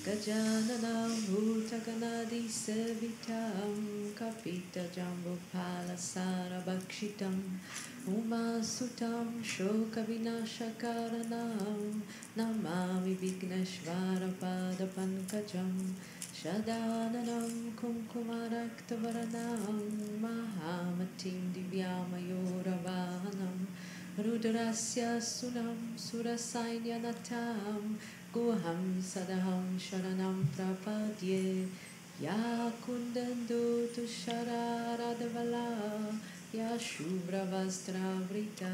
Gajananam bhutaganadi sevitam kapita jambupala sarabhakshitam umasutam shoka vinashakaranam namami vigneshvara pada pankajam shadananam kumkumaraktavaranam mahamatim divyamayoravāhanam rudrasya sunam surasainanatam Guham sadaham sharanam prapadye Ya kundandu tushararadavala Ya shubra vastra vrita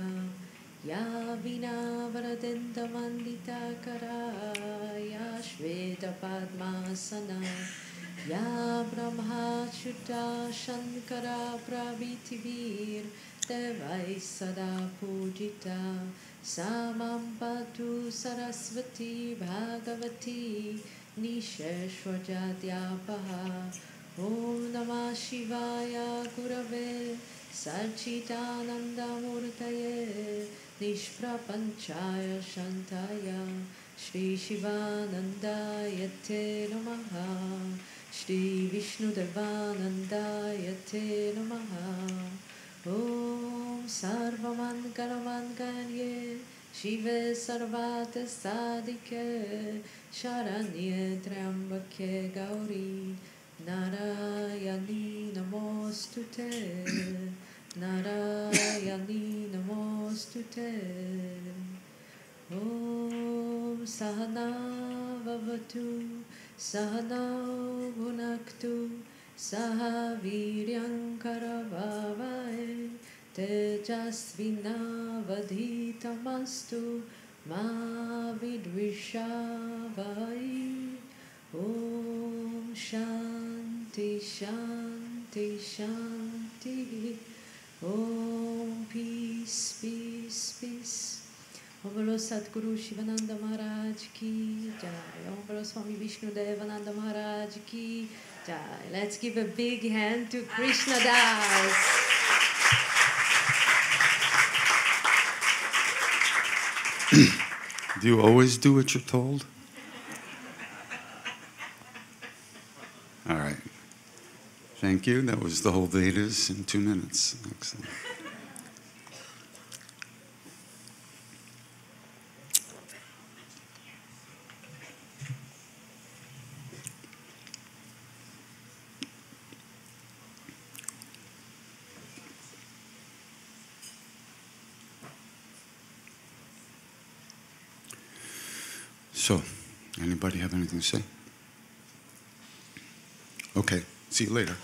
Ya vina varadenda mandita kara Ya shveta padmasana Ya brahma chuta shankara pravitivir Devai sada pujita Samam patu sarasvati bhagavati nisheshwajadyapaha Om namah shivaya gurave Sachitananda murtaye Nishprapanchaya shantaya Shri Sivananda te namaha Shri Vishnudevananda te namaha Om Sarvamangalamanganye Shive Sarvata Sadike Sharanye Trambake Gauri Narayani Namostute Narayani Namostute Om Sahana Vavatu Sahana Bhunaktu Saha Viryankaravavae Tejasvinavadhitamastu Ma Vidvishavai Om Shanti Shanti Shanti Om Peace Peace Peace Om Bolo Sadguru Sivananda Maharaj Ki Jai Om Bolo Swami Vishnu Devananda Maharaj Ki Jai. Let's give a big hand to Krishna Das. Do you always do what you're told? All right. Thank you. That was the whole Vedas in 2 minutes. Excellent. So, anybody have anything to say? Okay, see you later.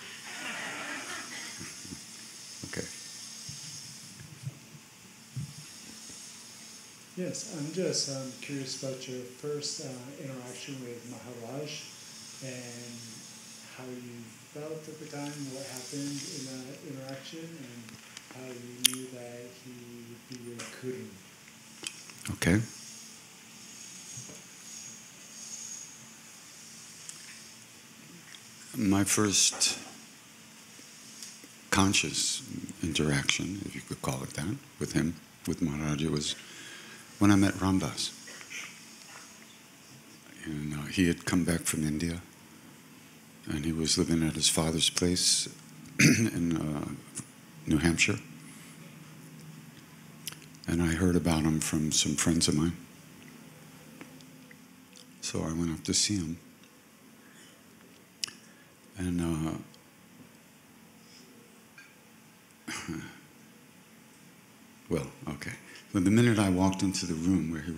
Okay. Yes, I'm just curious about your first interaction with Maharaj and how you felt at the time, what happened in that interaction, and how you knew that he would be your guru. Okay. My first conscious interaction, if you could call it that, with him, with Maharaja, was when I met Ramdas. And he had come back from India, and he was living at his father's place in New Hampshire. And I heard about him from some friends of mine. So I went up to see him. And well, okay. But the minute I walked into the room where he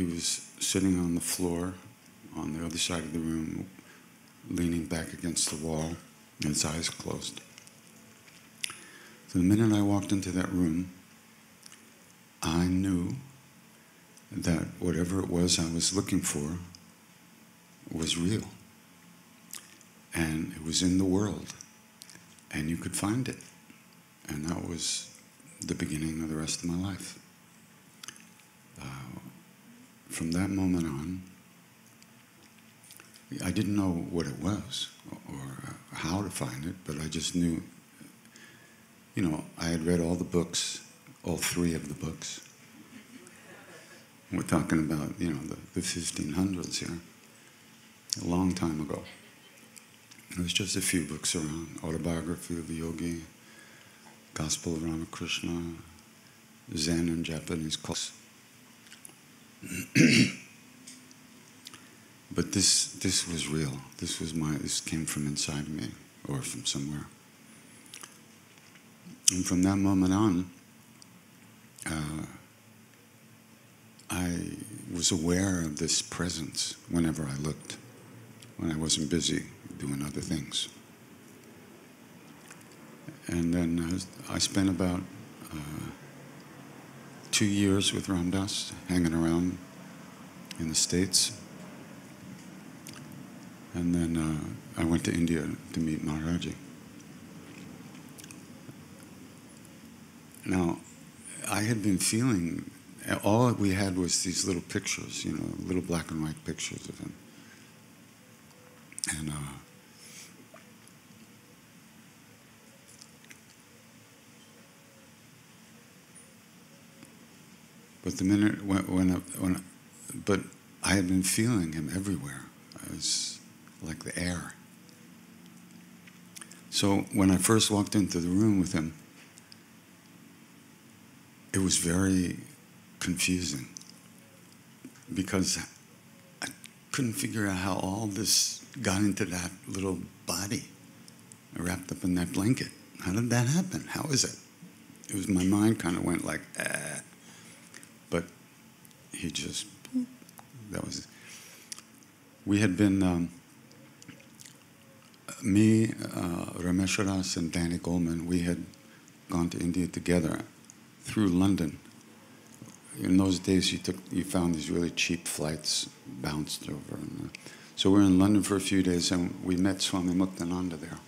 was sitting on the floor on the other side of the room, leaning back against the wall, and his eyes closed. So the minute I walked into that room, I knew that whatever it was I was looking for was real. And it was in the world, and you could find it. And that was the beginning of the rest of my life. From that moment on, I didn't know what it was or how to find it, but I just knew you know, I had read all the books, all three of the books. We're talking about, you know, the 1500s here, a long time ago. There was just a few books around: Autobiography of a Yogi, Gospel of Ramakrishna, Zen and Japanese cults. But this was real. This came from inside me, or from somewhere. And from that moment on, I was aware of this presence whenever I looked, when I wasn't busy doing other things. And then I spent about 2 years with Ram Dass, hanging around in the States. And then I went to India to meet Maharaji. Now, I had been feeling, all we had was these little pictures, you know, little black and white pictures of him. And but the minute but I had been feeling him everywhere. It was like the air. So when I first walked into the room with him, it was very confusing because I couldn't figure out how all this got into that little body wrapped up in that blanket. How did that happen? How is it? It was, my mind kind of went like, but he just, that was, we had been, me, Rameshwaras and Danny Goldman, we had gone to India together through London. In those days, you found these really cheap flights, bounced over. And, so we were in London for a few days, and we met Swami Muktananda there.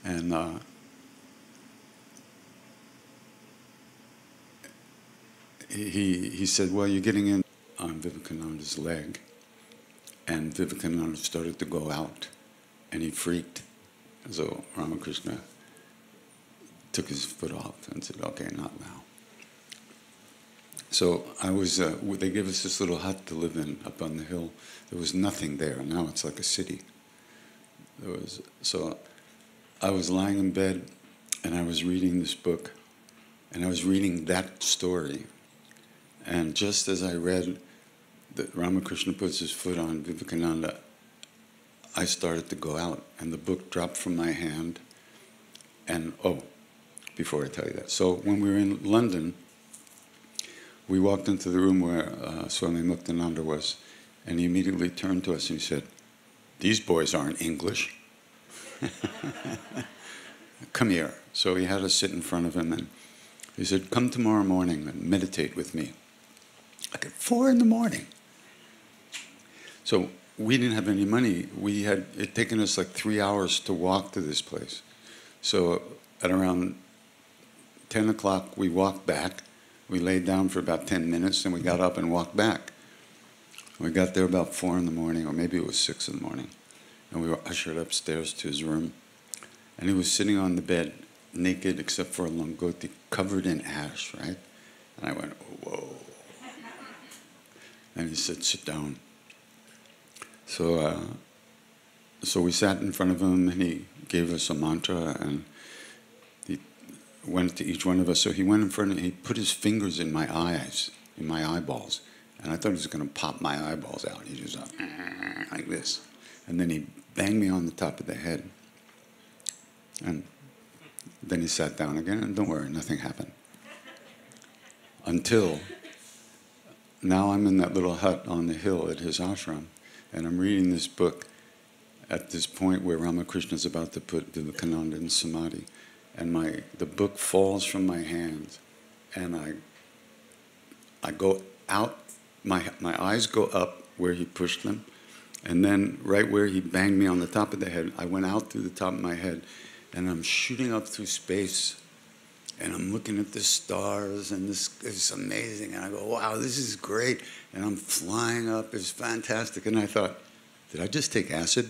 And he said, well, you're getting in on Vivekananda's leg. And Vivekananda started to go out, and he freaked. So Ramakrishna took his foot off and said, okay, not now. So I was, they gave us this little hut to live in up on the hill. There was nothing there. Now it's like a city. So I was lying in bed, and I was reading this book, and I was reading that story. And just as I read that Ramakrishna puts his foot on Vivekananda, I started to go out, and the book dropped from my hand. And, oh, before I tell you that. So when we were in London, we walked into the room where Swami Muktananda was, and he immediately turned to us and he said, these boys aren't English. Come here. So he had us sit in front of him, and he said, come tomorrow morning and meditate with me. Like at 4 in the morning. So we didn't have any money. It taken us like 3 hours to walk to this place. So at around 10 o'clock, we walked back. We laid down for about 10 minutes, and we got up and walked back. We got there about 4 in the morning, or maybe it was 6 in the morning. And we were ushered upstairs to his room. And he was sitting on the bed, naked except for a langoti, covered in ash, right? And I went, whoa. And he said, sit down. So we sat in front of him, and he gave us a mantra, and he went to each one of us. So he went in front, and he put his fingers in my eyes, in my eyeballs. And I thought he was going to pop my eyeballs out. He just like this. And then he banged me on the top of the head. And then he sat down again, and don't worry, nothing happened. Until now I'm in that little hut on the hill at his ashram, and I'm reading this book at this point where Ramakrishna is about to put Vivekananda in samadhi. And the book falls from my hands, and I go out, my eyes go up where he pushed them, and then right where he banged me on the top of the head, I went out through the top of my head, and I'm shooting up through space, and I'm looking at the stars, and this is amazing, and I go, wow, this is great, and I'm flying up, it's fantastic, and I thought, did I just take acid?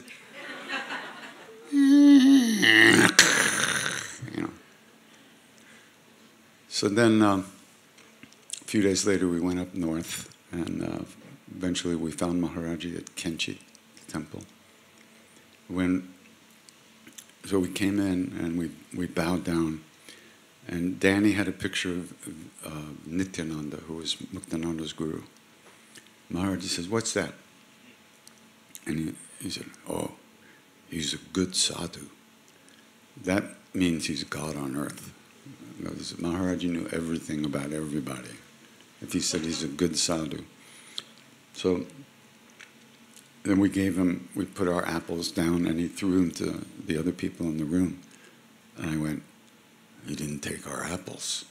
So then, a few days later, we went up north, and eventually we found Maharaji at Kenchi temple. So we came in and we bowed down, and Danny had a picture of Nityananda, who was Muktananda's guru. Maharaji says, "What's that?" And he said, "Oh, he's a good sadhu." That means he's God on earth. Because Maharaji knew everything about everybody. If he said he's a good sadhu. So then we put our apples down, and he threw them to the other people in the room. And I went, "You didn't take our apples."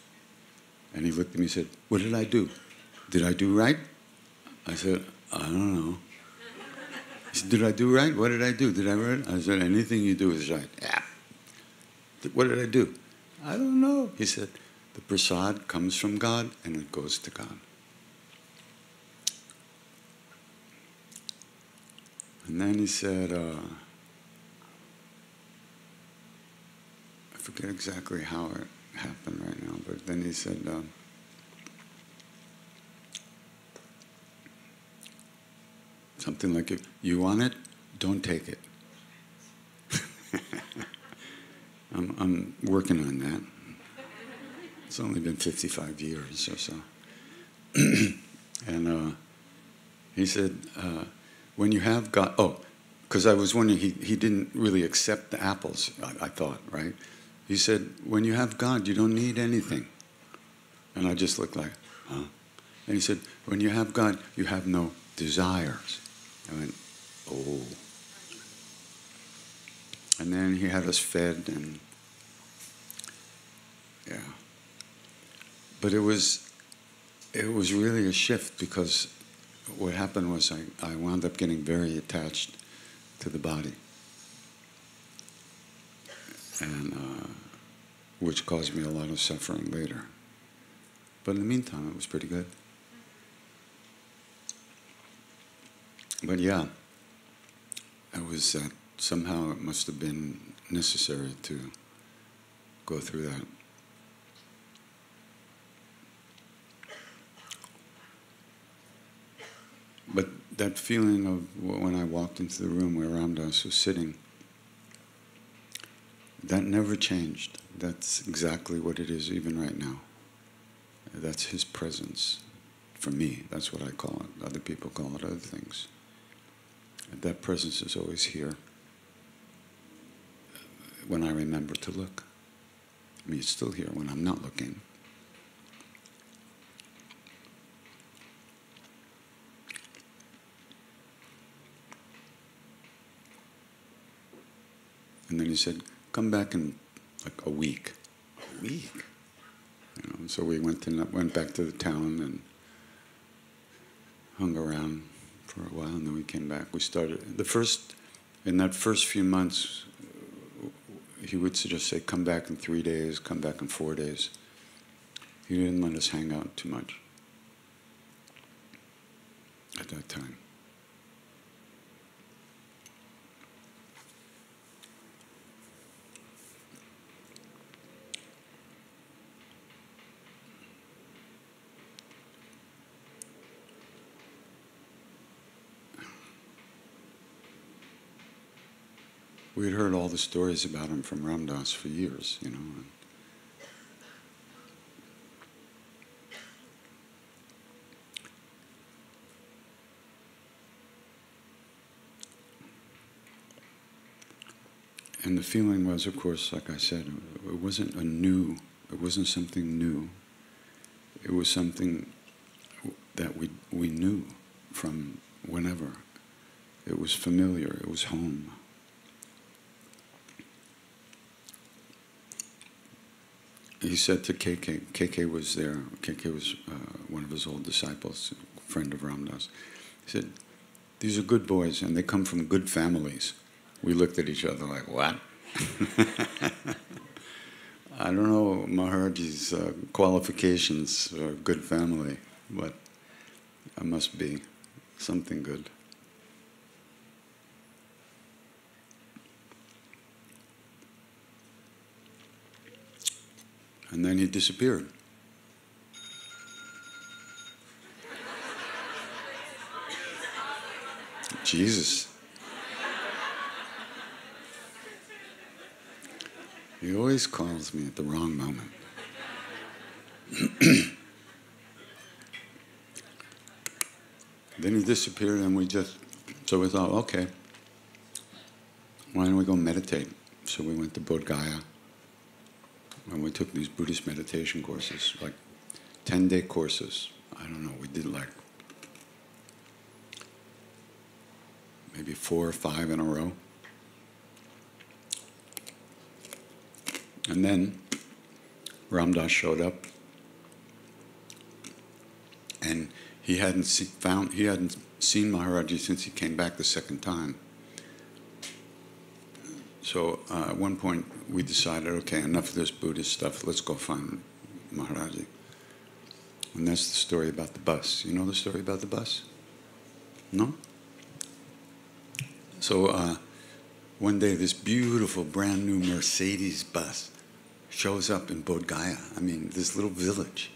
And he looked at me and said, "What did I do? Did I do right?" I said, "I don't know." He said, "Did I do right? What did I do? Did I right?" I said, "Anything you do is right." "Yeah." "What did I do?" "I don't know." He said, "The prasad comes from God and it goes to God." And then he said, I forget exactly how it happened right now, but then he said, something like, "If you want it, don't take it." I'm working on that. It's only been 55 years or so. And he said, when you have God, because I was wondering, he didn't really accept the apples, I thought, right? He said, when you have God, you don't need anything. And I just looked like, huh? And he said, when you have God, you have no desires. I went, oh. And then he had us fed, and yeah. But it was really a shift, because what happened was I wound up getting very attached to the body, and which caused me a lot of suffering later. But in the meantime, it was pretty good. But yeah, it was somehow it must have been necessary to go through that. But that feeling of when I walked into the room where Ramdas was sitting, that never changed. That's exactly what it is even right now. That's his presence. For me, that's what I call it. Other people call it other things. And that presence is always here when I remember to look. I mean, it's still here when I'm not looking. And then he said, come back in like a week. A week? You know, so we went back to the town and hung around for a while, and then we came back. We started, in that first few months, he would just say, come back in 3 days, come back in 4 days. He didn't let us hang out too much at that time. We had heard all the stories about him from Ramdas for years, you know. And the feeling was, of course, like I said, it wasn't something new. It was something that we knew from whenever. It was familiar, it was home. He said to KK was there. KK was one of his old disciples, a friend of Ramdas. He said, these are good boys, and they come from good families. We looked at each other like, what? I don't know Maharaji's qualifications for a good family, but it must be something good. And then he disappeared. Jesus. He always calls me at the wrong moment. Then he disappeared, and so we thought, okay, why don't we go meditate? So we went to Bodh Gaya, and we took these Buddhist meditation courses, like 10-day courses. I don't know, we did like maybe 4 or 5 in a row. And then Ram Dass showed up, and he hadn't seen Maharaji since he came back the second time. So at one point we decided, okay, enough of this Buddhist stuff, let's go find Maharaji. And that's the story about the bus. You know the story about the bus? No? So one day this beautiful brand new Mercedes bus shows up in Bodh Gaya. I mean, this little village.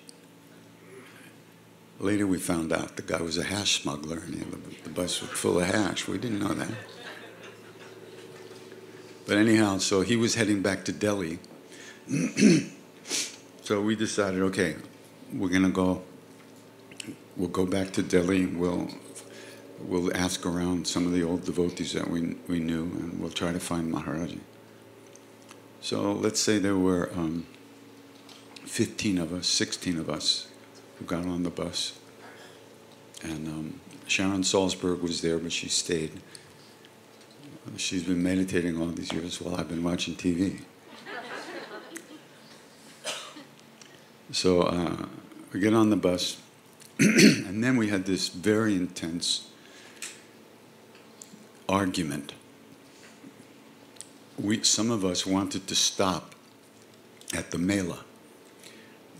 Later we found out the guy was a hash smuggler, and the bus was full of hash. We didn't know that. But anyhow, so he was heading back to Delhi. So we decided, okay, we'll go back to Delhi. We'll ask around some of the old devotees that we knew, and we'll try to find Maharaji. So let's say there were 15 of us, 16 of us who got on the bus. And Sharon Salzberg was there, but she stayed. She's been meditating all these years while I've been watching TV. So we get on the bus, and then we had this very intense argument. Some of us wanted to stop at the Mela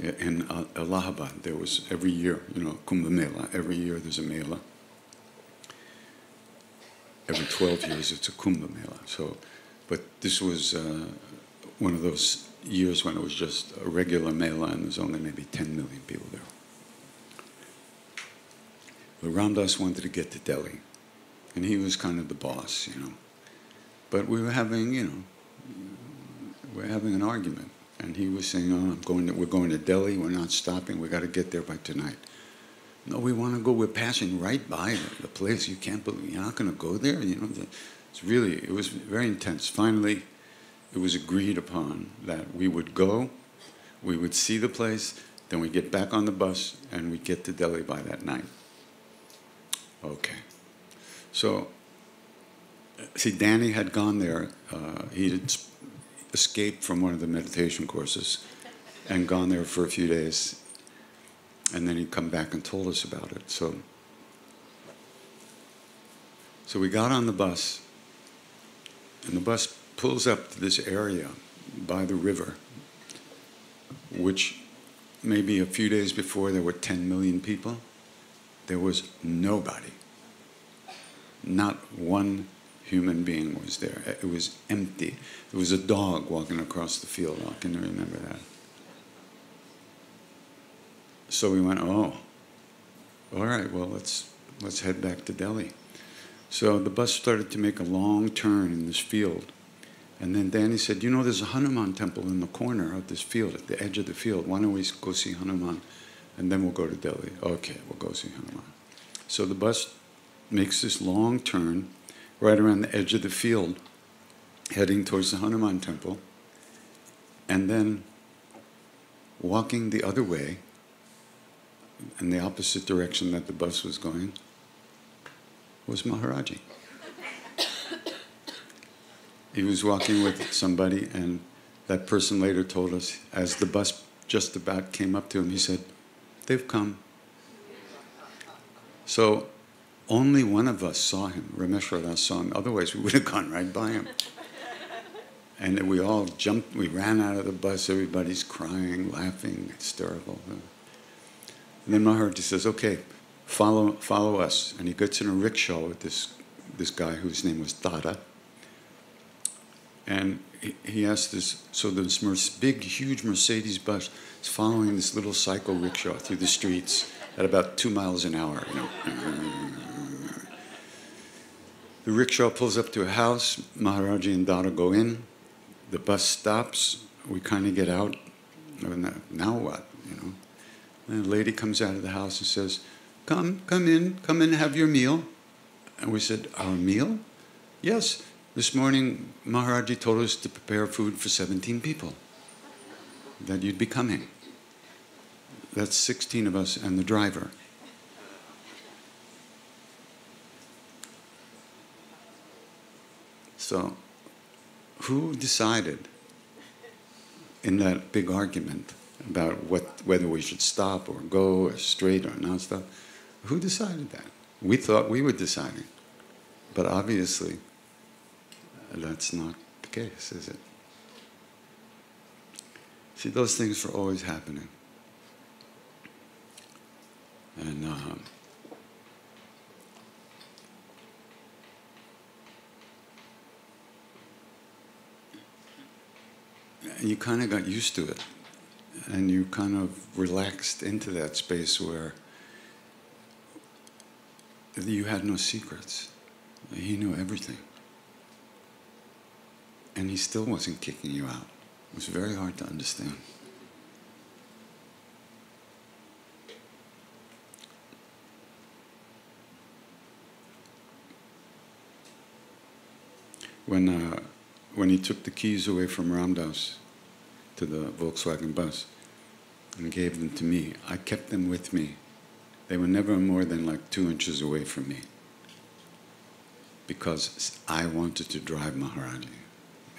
in Allahabad. There was every year, Kumbh Mela. Every year there's a Mela. Every 12 years it's a Kumbh Mela. So, but this was one of those years when it was just a regular Mela, and there's only maybe 10 million people there. But Ram Dass wanted to get to Delhi, and he was kind of the boss, But we were having, an argument. And he was saying, we're going to Delhi, we're not stopping, we got to get there by tonight. No, we want to go, we're passing right by the place, you can't believe, you're not going to go there? It was very intense. Finally, it was agreed upon that we would go, we would see the place, then we'd get back on the bus, and we'd get to Delhi by that night. Okay. So, see, Danny had gone there. He had escaped from one of the meditation courses and gone there for a few days. And then he'd come back and told us about it. So we got on the bus, and the bus pulls up to this area by the river, which maybe a few days before there were 10 million people. There was nobody. Not one human being was there. It was empty. There was a dog walking across the field. I can remember that. So we went, all right, well, let's head back to Delhi. So the bus started to make a long turn in this field. And then Danny said, there's a Hanuman temple in the corner of this field, at the edge of the field. Why don't we go see Hanuman? And then we'll go to Delhi. Okay, we'll go see Hanuman. So the bus makes this long turn right around the edge of the field, heading towards the Hanuman temple, and then walking the other way, in the opposite direction that the bus was going, was Maharaji. He was walking with somebody, and that person later told us, as the bus just about came up to him, he said, "They've come." So only one of us saw him. Rameshwar Das saw him. Otherwise, we would have gone right by him. And we all jumped. We ran out of the bus. Everybody's crying, laughing, hysterical. And then Maharaji says, "Okay, follow us." And he gets in a rickshaw with this guy whose name was Tata. And he asked this. So this big, huge Mercedes bus is following this little cycle rickshaw through the streets at about 2 miles an hour. The rickshaw pulls up to a house. Maharaji and Dada go in. The bus stops. We kind of get out. Now what? And a lady comes out of the house and says, come in, have your meal. And we said, our meal? Yes, this morning Maharaji told us to prepare food for 17 people, that you'd be coming. That's 16 of us and the driver. So, who decided in that big argument about whether we should stop or go or straight or not stop? Who decided that? We thought we were deciding. But obviously, that's not the case, is it? See, those things are always happening. And you kind of got used to it. And you kind of relaxed into that space where you had no secrets. He knew everything. And he still wasn't kicking you out. It was very hard to understand. When he took the keys away from Ramdas to the Volkswagen bus and gave them to me, I kept them with me. They were never more than like 2 inches away from me, because I wanted to drive Maharaji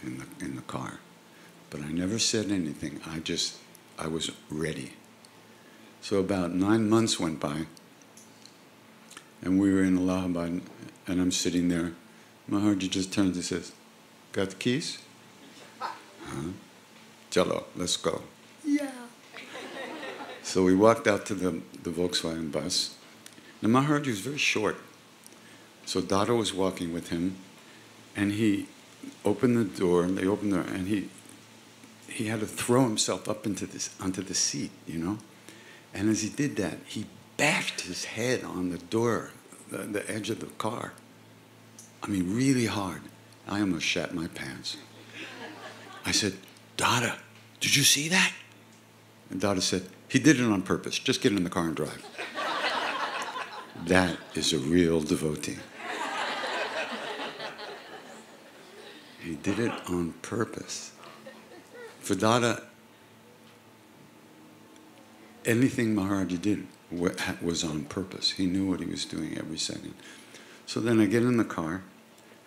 in the car. But I never said anything. I was ready. So about 9 months went by, and we were in Allahabad, and I'm sitting there. Maharaji just turns and says, got the keys? Huh? Chalo, let's go. Yeah. So we walked out to the Volkswagen bus. Now Maharaji was very short. So Dada was walking with him, and he opened the door, and they opened the door, and he had to throw himself up onto the seat, And as he did that, he bashed his head on the door, the edge of the car. I mean, really hard. I almost shat my pants. I said, Dada, did you see that? And Dada said, he did it on purpose. Just get in the car and drive. That is a real devotee. He did it on purpose. For Dada, anything Maharaji did was on purpose. He knew what he was doing every second. So then I get in the car,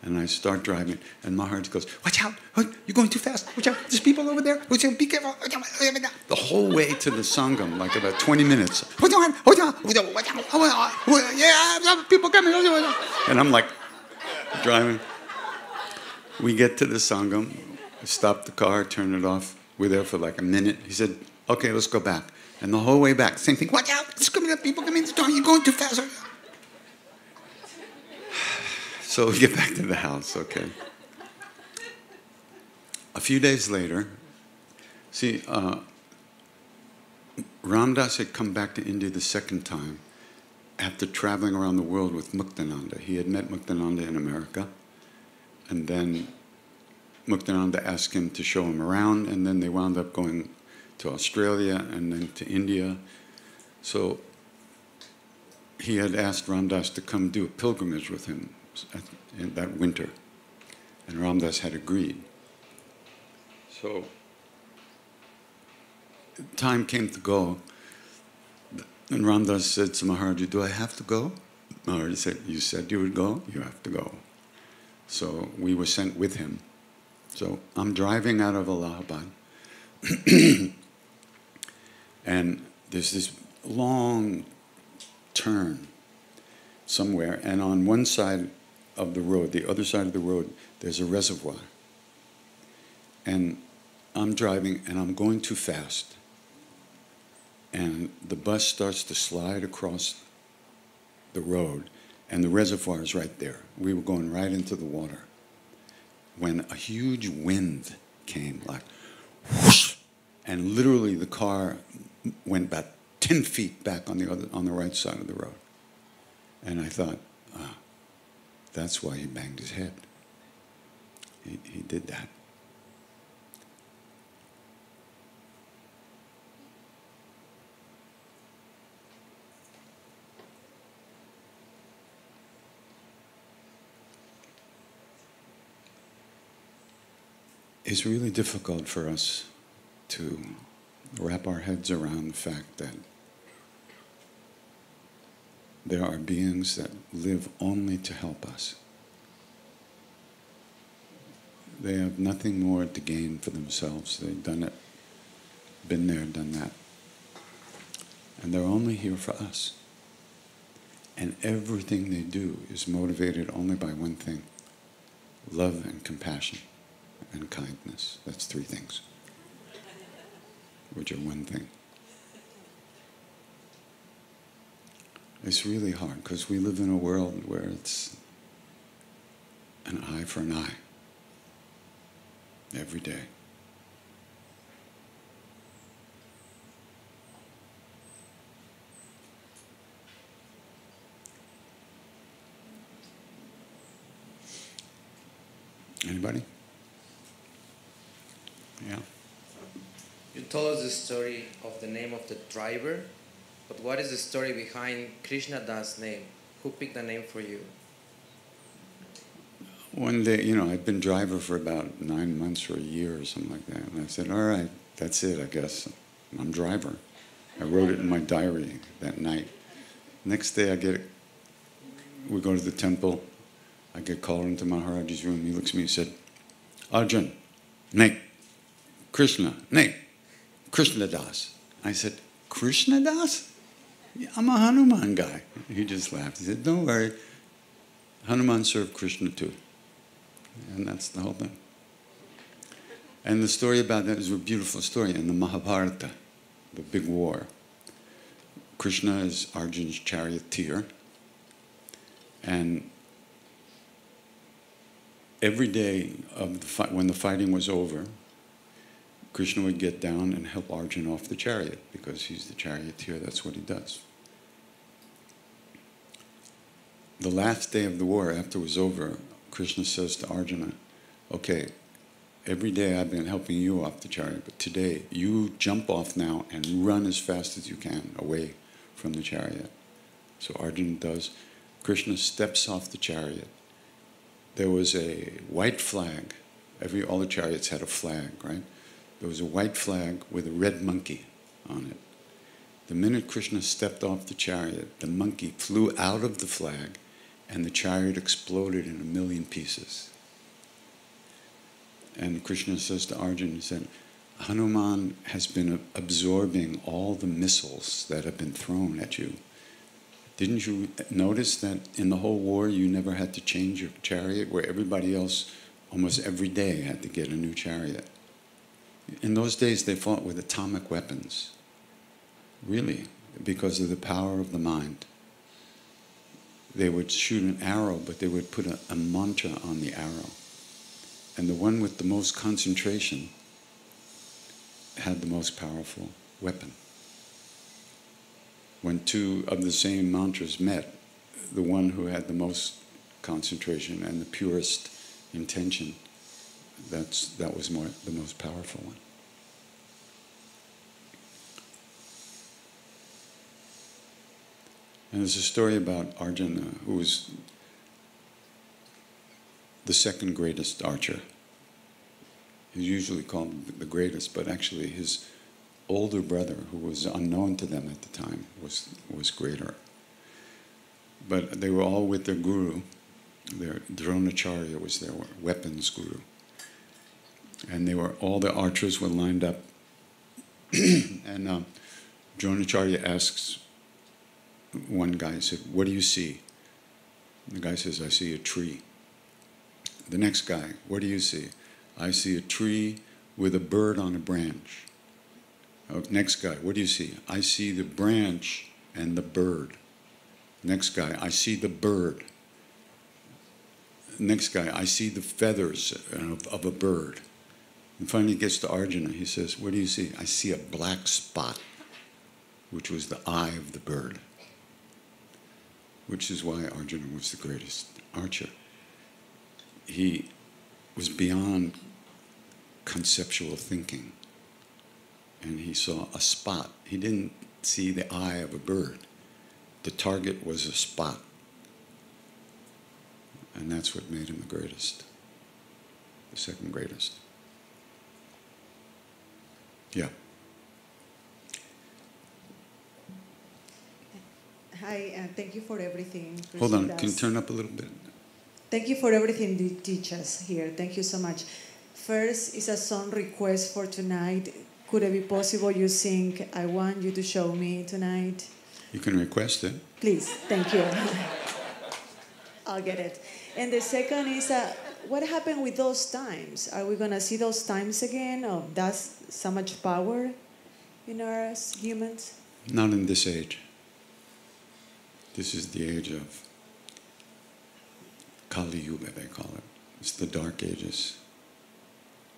and I start driving, and Maharaji goes, watch out, you're going too fast, watch out, there's people over there, be careful. The whole way to the Sangam, like about 20 minutes. Yeah, people coming. And I'm like, driving. We get to the Sangam, stop the car, turn it off. We're there for like a minute. He said, okay, let's go back. And the whole way back, same thing, watch out, there's coming up, people coming in the door, you're going too fast. So we get back to the house, okay. A few days later, see, Ramdas had come back to India the second time after traveling around the world with Muktananda. He had met Muktananda in America, and then Muktananda asked him to show him around, and then they wound up going to Australia and then to India. So he had asked Ramdas to come do a pilgrimage with him in that winter, and Ramdas had agreed. So time came to go, and Ramdas said to Maharaji, do I have to go? Maharaji said, you said you would go, you have to go. So we were sent with him. So I'm driving out of Allahabad, and there's this long turn somewhere, and on one side of the road, the other side of the road, there's a reservoir. And I'm driving, and I'm going too fast. And the bus starts to slide across the road, and the reservoir is right there. We were going right into the water when a huge wind came, like whoosh, and literally the car went about 10 feet back on the right side of the road. And I thought, That's why he banged his head. He did that. It's really difficult for us to wrap our heads around the fact that there are beings that live only to help us. They have nothing more to gain for themselves. They've done it, been there, done that. And they're only here for us. And everything they do is motivated only by one thing: love and compassion and kindness. That's three things, which are one thing. It's really hard because we live in a world where it's an eye for an eye every day. Anybody? Yeah. You told us the story of the name of the driver, but what is the story behind Krishna Das' name? Who picked the name for you? One day, I'd been driver for about 9 months or a year or something like that. And I said, all right, that's it, I guess. I'm driver. I wrote it in my diary that night. Next day we go to the temple. I get called into Maharaj's room. He looks at me and said, Arjun, nay, Krishna, nay, Krishna Das. I said, Krishna Das? Yeah, I'm a Hanuman guy. He just laughed. He said, don't worry, Hanuman served Krishna too. And that's the whole thing. And the story about that is a beautiful story in the Mahabharata, the big war. Krishna is Arjun's charioteer. And every day of the fight, when the fighting was over, Krishna would get down and help Arjun off the chariot because he's the charioteer, that's what he does. The last day of the war, after it was over, Krishna says to Arjuna, okay, every day I've been helping you off the chariot, but today you jump off now and run as fast as you can away from the chariot. So Arjuna does. Krishna steps off the chariot. There was a white flag. All the chariots had a flag, right? There was a white flag with a red monkey on it. The minute Krishna stepped off the chariot, the monkey flew out of the flag and the chariot exploded in 1,000,000 pieces. And Krishna says to Arjuna, he said, Hanuman has been absorbing all the missiles that have been thrown at you. Didn't you notice that in the whole war you never had to change your chariot, where everybody else almost every day had to get a new chariot? In those days they fought with atomic weapons, really, because of the power of the mind. They would shoot an arrow, but they would put a mantra on the arrow. And the one with the most concentration had the most powerful weapon. When two of the same mantras met, the one who had the most concentration and the purest intention, that was the most powerful one. And there's a story about Arjuna, who was the second greatest archer. He's usually called the greatest, but actually his older brother, who was unknown to them at the time, was greater. But they were all with their guru. Their Dronacharya was their weapons guru. And all the archers were lined up. And Dronacharya asks one guy, he said, what do you see? And the guy says, I see a tree. The next guy, what do you see? I see a tree with a bird on a branch. Next guy, what do you see? I see the branch and the bird. Next guy, I see the bird. Next guy, I see the feathers of a bird. And finally he gets to Arjuna. He says, what do you see? I see a black spot, which was the eye of the bird, which is why Arjuna was the greatest archer. he was beyond conceptual thinking. And he saw a spot. He didn't see the eye of a bird. The target was a spot. And that's what made him the greatest. The second greatest. Yeah. Hi, and thank you for everything. Hold on, Krishna can you does. turn up a little bit? Thank you for everything you teach us here. Thank you so much. First is a song request for tonight. Could it be possible you sing I Want You to Show Me tonight? You can request it. Please, thank you. I'll get it. And the second is, what happened with those times? Are we going to see those times again? Or that's so much power in us humans? Not in this age. This is the age of Kali Yuga, they call it. It's the dark ages.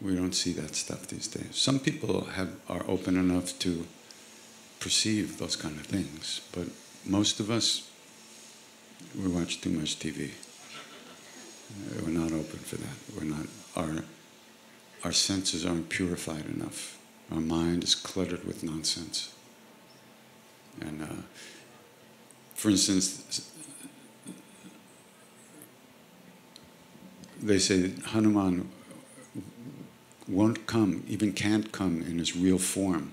We don't see that stuff these days. Some people are open enough to perceive those kind of things, but most of us, we watch too much TV. We're not open for that. We're not. Our senses aren't purified enough. Our mind is cluttered with nonsense. And for instance, they say that Hanuman won't come, even can't come in his real form,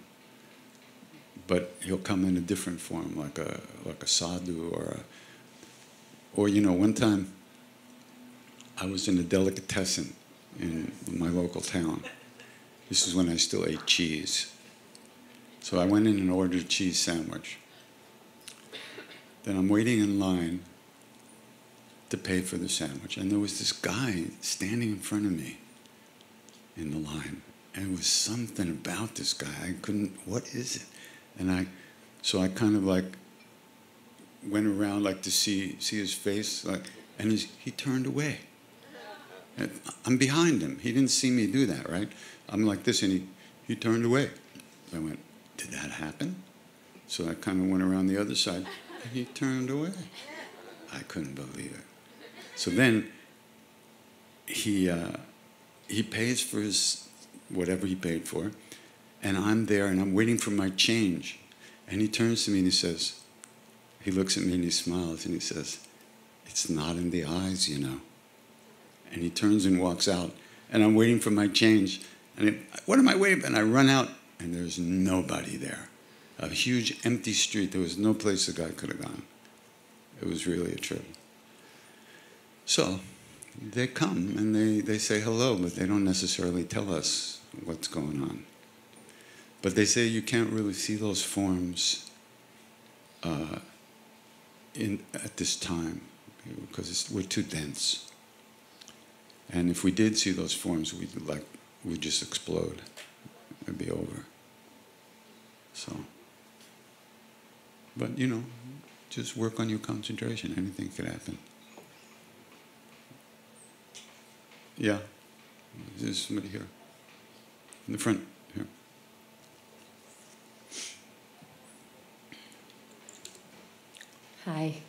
but he'll come in a different form, like a sadhu or you know, one time I was in a delicatessen in my local town. This is when I still ate cheese. So I went in and ordered a cheese sandwich. Then I'm waiting in line to pay for the sandwich, and there was this guy standing in front of me in the line, and it was something about this guy. I couldn't, what is it? And so I kind of like went around like to see his face, like, and he turned away. And I'm behind him. He didn't see me do that, right? I'm like this, and he turned away. So I went, did that happen? So I kind of went around the other side, and he turned away. I couldn't believe it. So then he pays for his whatever he paid for, and I'm there and I'm waiting for my change. And he turns to me and he looks at me and he smiles and he says, "It's not in the eyes, you know." And he turns and walks out, and I'm waiting for my change. And what am I waiting for? And I run out, and there's nobody there. A huge empty street. There was no place the guy could have gone. It was really a trip. So they come and they say hello, but they don't necessarily tell us what's going on. But they say you can't really see those forms at this time because we're too dense. And if we did see those forms, we'd just explode. It'd be over. So, but you know, just work on your concentration. Anything could happen. Yeah, there's somebody here in the front here. Hi.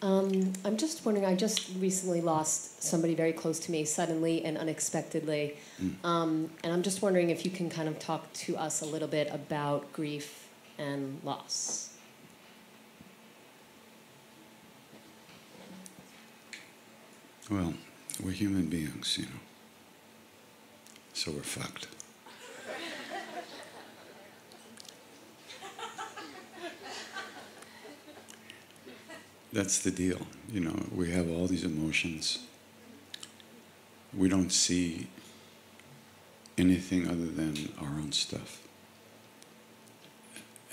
I'm just wondering, I just recently lost somebody very close to me suddenly and unexpectedly. And I'm just wondering if you can kind of talk to us a little bit about grief and loss. Well, we're human beings, you know. So we're fucked. That's the deal. You know, we have all these emotions. We don't see anything other than our own stuff.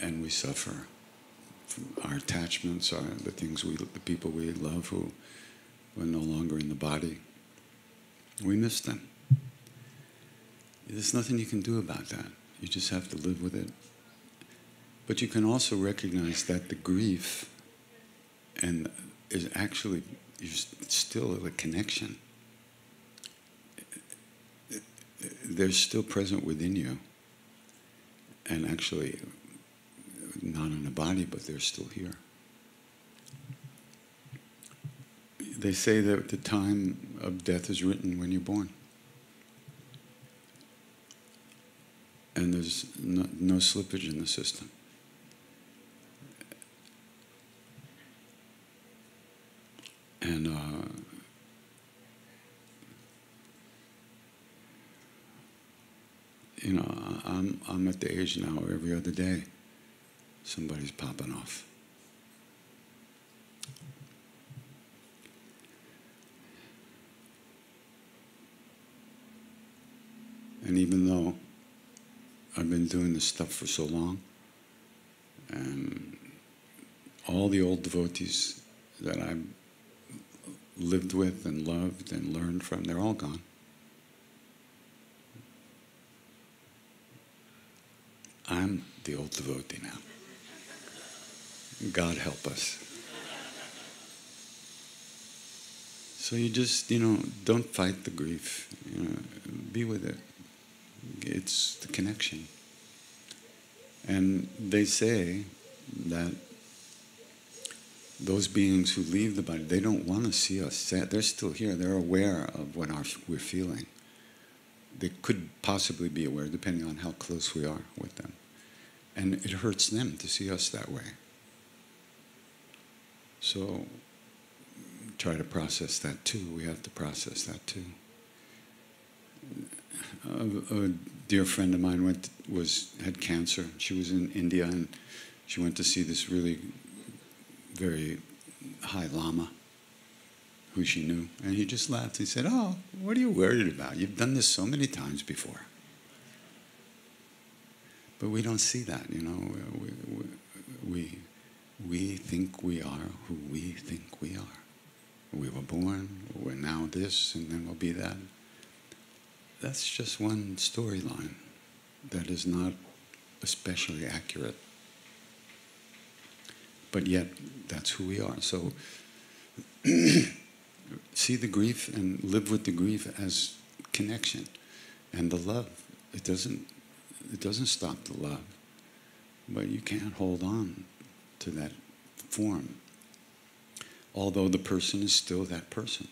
And we suffer. Our attachments are the things the people we love who are no longer in the body. We miss them. There's nothing you can do about that. You just have to live with it. But you can also recognize that the grief is actually still a connection. They're still present within you. And actually, not in the body, but they're still here. They say that the time of death is written when you're born. And there's no slippage in the system. And you know, I'm at the age now where every other day somebody's popping off. And even though I've been doing this stuff for so long, and all the old devotees that I've lived with and loved and learned from, they're all gone. I'm the old devotee now. God help us. So you just, don't fight the grief. Be with it. It's the connection. And they say that those beings who leave the body, they don't want to see us sad. They're still here. They're aware of what we're feeling. They could possibly be aware, depending on how close we are with them. And it hurts them to see us that way. So try to process that too. We have to process that too. A dear friend of mine had cancer. She was in India, and she went to see this really very high lama who she knew. And he just laughed. He said, "Oh, what are you worried about? You've done this so many times before." But we don't see that, We think we are who we think we are. We were born, we're now this, and then we'll be that. That's just one storyline that is not especially accurate. But yet, that's who we are. So, see the grief and live with the grief as connection. And the love, it doesn't stop the love. But you can't hold on to that form. Although the person is still that person.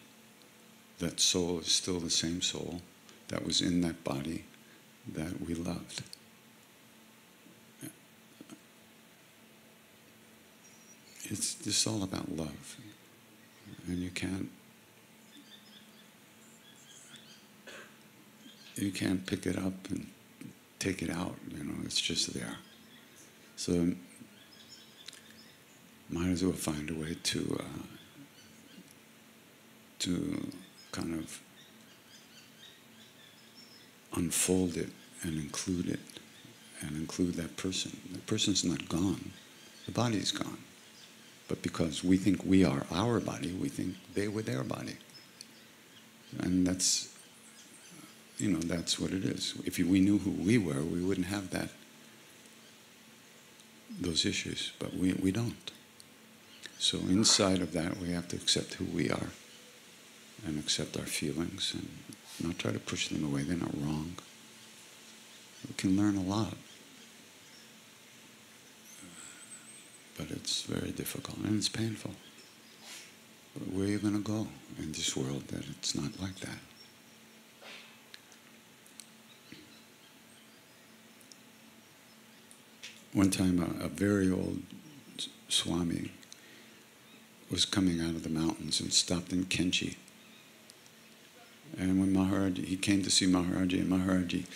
That soul is still the same soul that was in that body that we loved. It's just all about love. And you can't pick it up and take it out, it's just there. So might as well find a way to kind of unfold it and include that person. The person's not gone. The body's gone. But because we think we are our body, we think they were their body. And that's what it is. If we knew who we were, we wouldn't have those issues. But we don't. So inside of that, we have to accept who we are and accept our feelings and not try to push them away. They're not wrong. We can learn a lot. But it's very difficult and it's painful. But where are you going to go in this world that it's not like that? One time a very old Swami was coming out of the mountains and stopped in Kenchi. And when he came to see Maharaji, and Maharaji,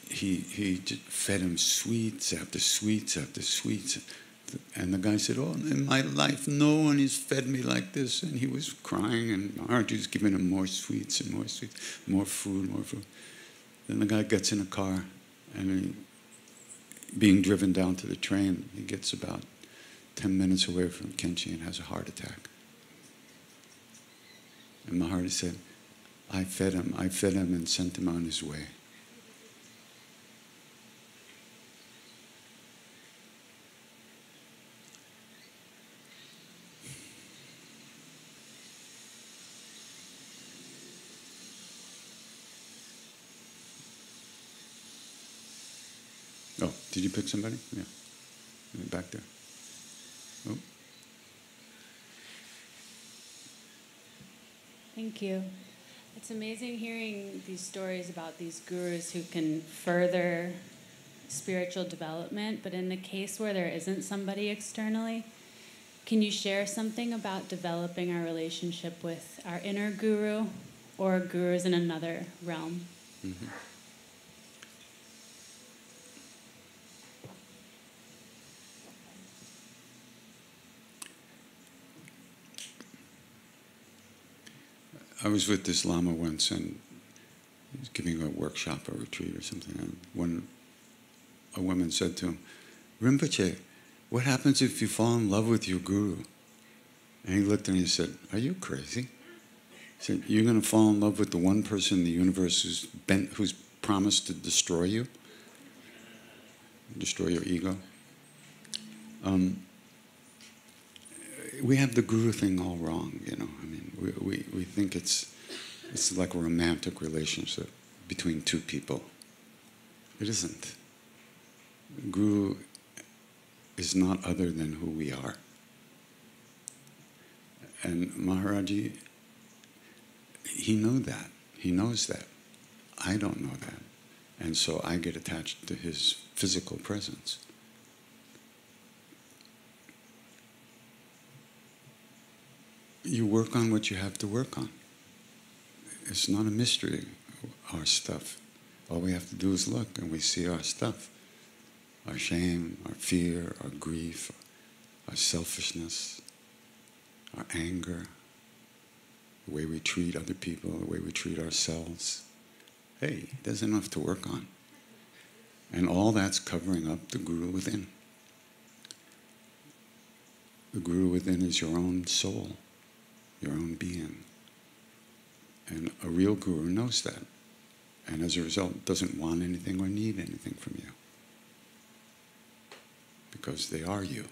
he just fed him sweets after sweets after sweets. And the guy said, "Oh, in my life, no one has fed me like this." And he was crying, and Maharaji was giving him more sweets and more sweets, more food, more food. Then the guy gets in a car, and being driven down to the train, he gets about 10 minutes away from Kenchi and has a heart attack. And Maharaji said, I fed him and sent him on his way. Oh, did you pick somebody? Yeah. Back there. Oh. Thank you. It's amazing hearing these stories about these gurus who can further spiritual development, but in the case where there isn't somebody externally, can you share something about developing our relationship with our inner guru or gurus in another realm? Mm-hmm. I was with this Lama once, and he was giving a workshop, a retreat or something, and when a woman said to him, "Rinpoche, what happens if you fall in love with your guru?" And he looked at me and said, "Are you crazy?" He said, "You're going to fall in love with the one person in the universe who's promised to destroy you, destroy your ego?" We have the guru thing all wrong, you know. I mean, we think it's like a romantic relationship between two people. It isn't. Guru is not other than who we are. And Maharaji, he knows that. He knows that. I don't know that. And so I get attached to his physical presence. You work on what you have to work on. It's not a mystery, our stuff. All we have to do is look, and we see our stuff. Our shame, our fear, our grief, our selfishness, our anger, the way we treat other people, the way we treat ourselves. Hey, there's enough to work on. And all that's covering up the guru within. The guru within is your own soul, your own being. And a real guru knows that. And as a result, doesn't want anything or need anything from you. Because they are you.